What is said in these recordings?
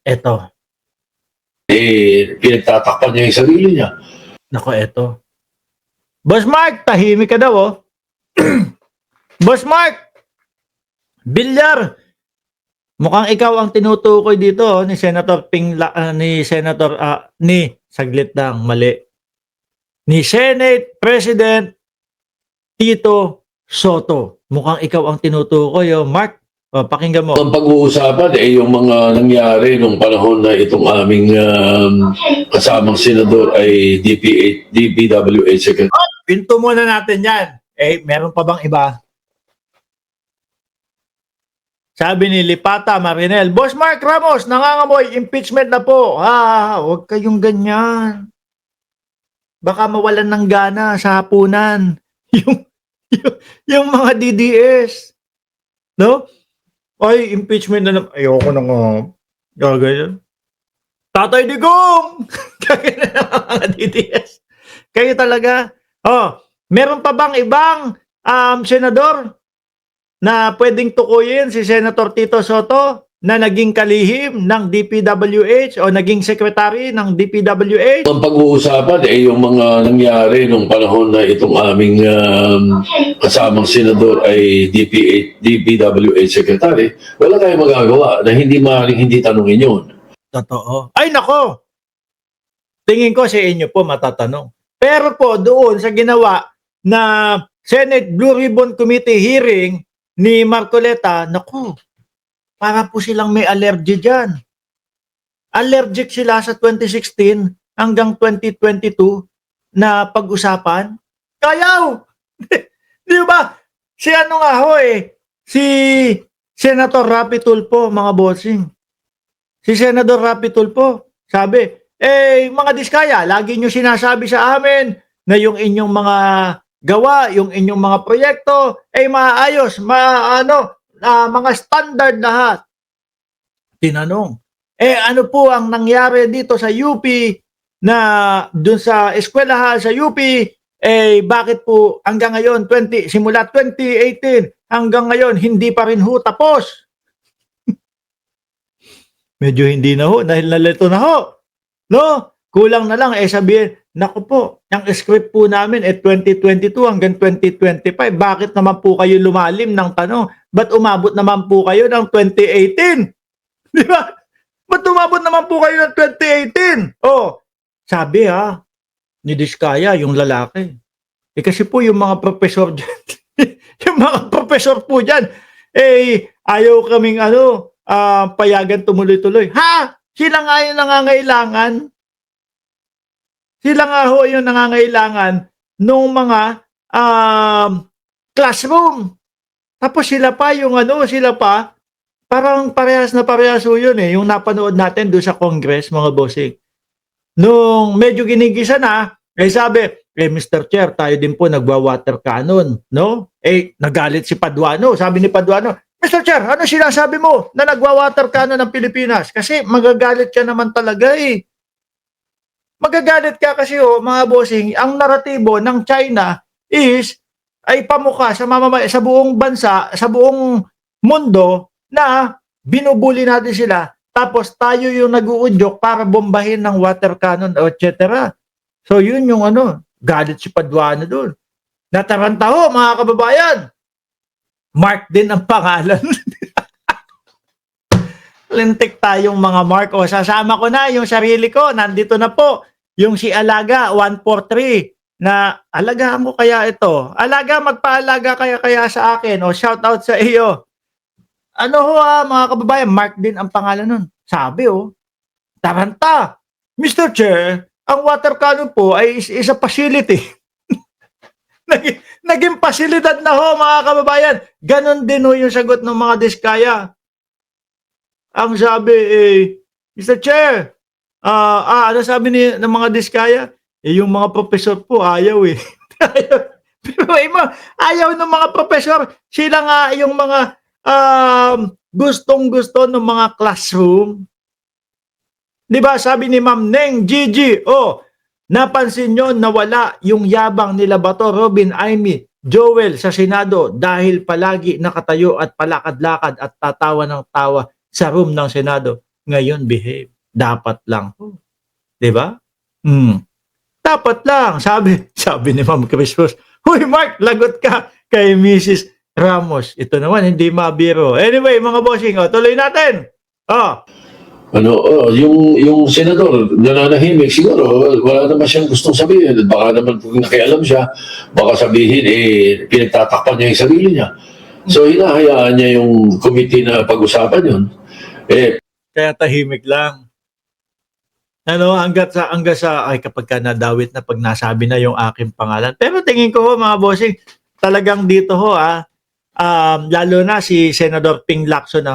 Eto. Pinagtatakpan niya yung sarili niya. Nako, eto. Boss Mark, tahimik ka daw, oh. Boss Mark, Bilyar, mukhang ikaw ang tinutukoy dito, oh, ni Senator saglit lang, mali. Ni Senate President Tito Soto. Mukhang ikaw ang tinutukoy, oh. Mark, pakinggan mo. Ang pag-uusapan yung mga nangyari nung panahon na itong aming kasamang senador ay DPWH Secretary. Pinto muna natin yan. Meron pa bang iba? Sabi ni Lipata Marinel, Boss Mark Ramos, nangangamoy, impeachment na po. Huwag kayong ganyan. Baka mawalan ng gana sa hapunan. yung mga DDS. No? Ay, impeachment na naman. Ayoko na nga. Gagayon. Tatay Digong! Gagayon na mga DDS. Kayo talaga. Meron pa bang ibang senador na pwedeng tukuyin si Senator Tito Soto na naging kalihim ng DPWH o naging secretary ng DPWH? Ang pag-uusapan yung mga nangyari nung panahon na itong aming kasamang senador ay DPWH Secretary. Wala tayong magagawa na hindi maaaring hindi tanungin yun. Totoo. Ay nako! Tingin ko sa inyo po matatanong. Pero po doon sa ginawa na Senate Blue Ribbon Committee hearing ni Marcoleta, naku, para po silang may allergy dyan. Allergic sila sa 2016 hanggang 2022 na pag-usapan. Kayaw! Di ba? Si ano nga ho si Senator Rapi Tulfo, mga bossing. Si Senator Rapi Tulfo, sabi, mga diskaya, lagi nyo sinasabi sa amin na yung inyong mga gawa, yung inyong mga proyekto, maayos, mga standard lahat. Tinanong, ano po ang nangyari dito sa UP na dun sa eskwelahan sa UP, bakit po hanggang ngayon, simula 2018 hanggang ngayon, hindi pa rin ho tapos? Medyo hindi na ho, dahil nalito na ho. No? Kulang na lang, sabihin, naku po, ang script po namin 2022 hanggang 2025. Bakit naman po kayo lumalim ng tanong? Ba't umabot naman po kayo ng 2018? Di ba? Ba't umabot naman po kayo ng 2018? Sabi ni Diskaya, yung lalaki. Kasi po yung mga professor dyan, yung mga professor po dyan, ayaw kaming payagan tumuloy-tuloy. Sila nga yung nangangailangan. Sila nga ho yung nangangailangan nung mga classroom. Tapos sila pa parang parehas na parehas ho yun yung napanood natin doon sa Congress, mga bossing. Nung medyo ginigisa na, sabi, Mr. Chair, tayo din po nagwa-water cannon, no? Nagalit si Paduano. Sabi ni Paduano, Mr. Chair, ano sinasabi mo na nagwa-water cannon ng Pilipinas? Kasi magagalit ka naman talaga Magagalit ka kasi mga bossing, ang naratibo ng China ay pamukha sa buong bansa, sa buong mundo na binubuli natin sila. Tapos tayo yung nag-uudyok para bombahin ng water cannon, etc. So yun yung galit si Paduano doon. Nataranta ho, mga kababayan. Mark din ang pangalan. Lintik tayong mga Mark. Sasama ko na yung sarili ko. Nandito na po yung si Alaga 143 na alagaan ko kaya ito. Alaga, magpaalaga kaya sa akin. Shout out sa iyo. Mga kababayan, Mark din ang pangalan nun. Sabi taranta. Mr. Chair, ang water cannon po ay is a facility. Naging pasilidad na mga kababayan. Ganon din yung sagot ng mga diskaya. Ang sabi Mr. Chair, ano sabi ng mga diskaya? Yung mga professor po ayaw Pero ayaw ng mga professor. Sila nga yung mga gustong-gusto ng mga classroom. Diba sabi ni Ma'am Neng Gigi, napansin nyo na wala yung yabang nila Bato, Robin, Amy, Joel sa Senado dahil palagi nakatayo at palakad-lakad at tatawa ng tawa sa room ng Senado. ngayon behave. Dapat lang po. 'Di ba? Dapat lang, sabi ni Ma'am Christmas. Huy Mark, lagot ka kay Mrs. Ramos. Ito naman, hindi mabiro. Anyway, mga bossing, tuloy natin. Yung senador, nananahimik, siguro, wala naman siyang gustong sabihin. Baka naman kung nakialam siya, baka sabihin, pinagtatakpan niya yung sarili niya. So, hinahayaan niya yung committee na pag-usapan yun. Kaya tahimik lang. Hanggat sa, kapag ka nadawit na pag nasabi na yung aking pangalan. Pero tingin ko mga bossing, talagang dito lalo na si Senador Ping Lacson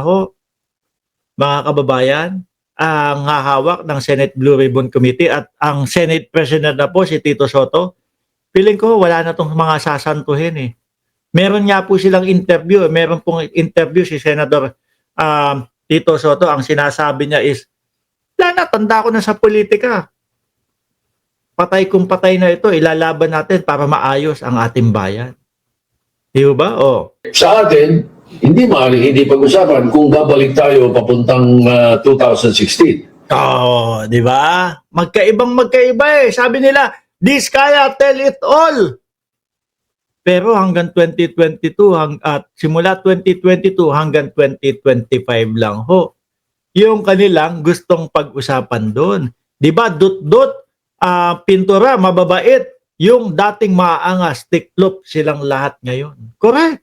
mga kababayan, ang hahawak ng Senate Blue Ribbon Committee at ang Senate President na po si Tito Soto. Feeling ko wala na tong mga sasantuhin eh. Meron nga po silang interview, meron pong interview si Senador Tito Soto, ang sinasabi niya is, tanda ko na sa politika. Patay kung patay na ito, ilalaban natin para maayos ang ating bayan. Di ba? Sa atin, hindi pag-usapan kung babalik tayo papuntang 2016. Di ba? Magkaiba eh. Sabi nila, this kaya tell it all. Pero hanggang 2022 at simula 2022 hanggang 2025 lang yung kanilang gustong pag-usapan doon. 'Di ba? Dut-dut, pintura, mababait, yung dating maaangas, tiklop silang lahat ngayon. Correct.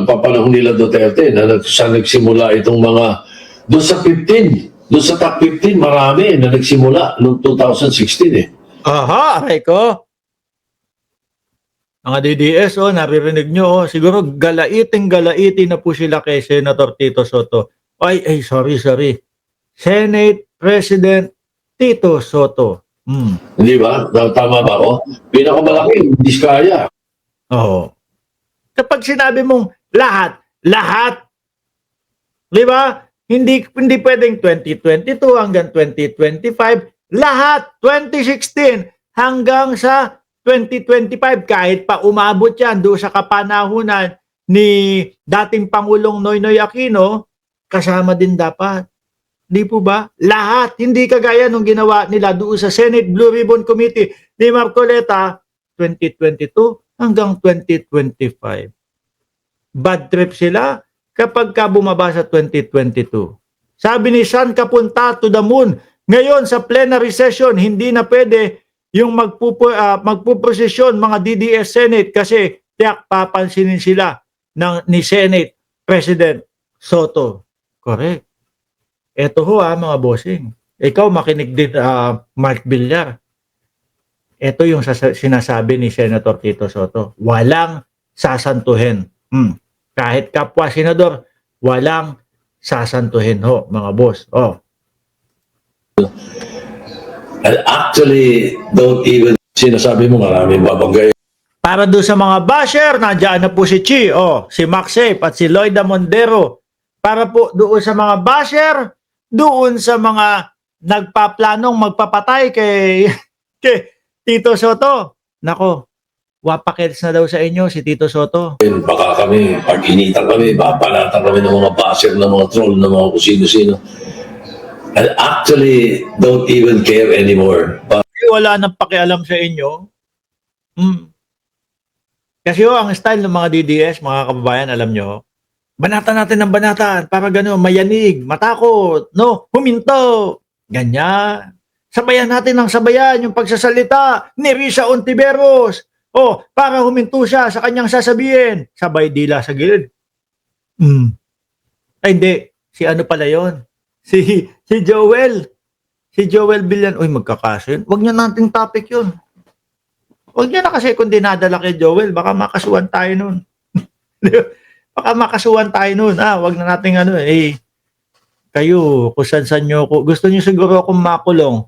Papanahon nila Duterte na nagsimula itong mga doon sa top 15 marami na nagsimula noong 2016 aray ko. Mga DDS, naririnig nyo, siguro galaitin na po sila kay Senator Tito Soto. Sorry. Senate President Tito Soto. Hindi ba? Tama ba ako? Pinakamalaki, diskaya. Kapag sinabi mong lahat, di ba? Hindi pwedeng 2022 hanggang 2025, lahat 2016 hanggang sa 2025, kahit pa umabot yan doon sa kapanahunan ni dating Pangulong Noynoy Aquino, kasama din dapat. Di po ba? Lahat, hindi kagaya nung ginawa nila doon sa Senate Blue Ribbon Committee ni Marcoleta 2022 hanggang 2025. Bad trip sila kapag ka bumaba sa 2022. Sabi ni San Kapunta to the Moon, ngayon sa plenary session, hindi na pwede yung magpuprosesyon mga DDS Senate kasi tiyak papansinin sila ni Senate President Soto. Correct. Ito mga bossing. Ikaw makinig din, Mark Villar. Ito yung sinasabi ni Senator Tito Soto. Walang sasantuhin. Kahit kapwa senador, walang sasantuhin mga boss. Actually, don't even sinasabi mo maraming babanggay. Para doon sa mga basher, nandiyan na po si Chi, si Max Safe at si Lloyda Mondero. Para po doon sa mga basher, doon sa mga nagpaplanong magpapatay kay Tito Soto. Nako, wapakits na daw sa inyo si Tito Soto. Baka kami, pag initan kami, babalatan kami ng mga basher, ng mga troll, ng mga kusino-sino. I actually don't even care anymore. Wala nang pakialam sa inyo. Kasi ang style ng mga DDS, mga kababayan, alam nyo, banatan natin ng banatan para gano'n, mayanig, matakot, huminto. Ganyan. Sabayan natin ng sabayan yung pagsasalita ni Risa Ontiveros. Para huminto siya sa kanyang sasabihin. Sabay dila sa gilid. Hindi. Si ano pala yon? Si Joel. Si Joel Villan. Uy, magkakasin. Huwag niyo nating topic yun. Huwag niyo na kasi kung dinadala kay Joel, baka makasuhan tayo nun. Baka makasuhan tayo nun. Huwag na nating kayo, kung saan nyo, gusto niyo siguro akong makulong.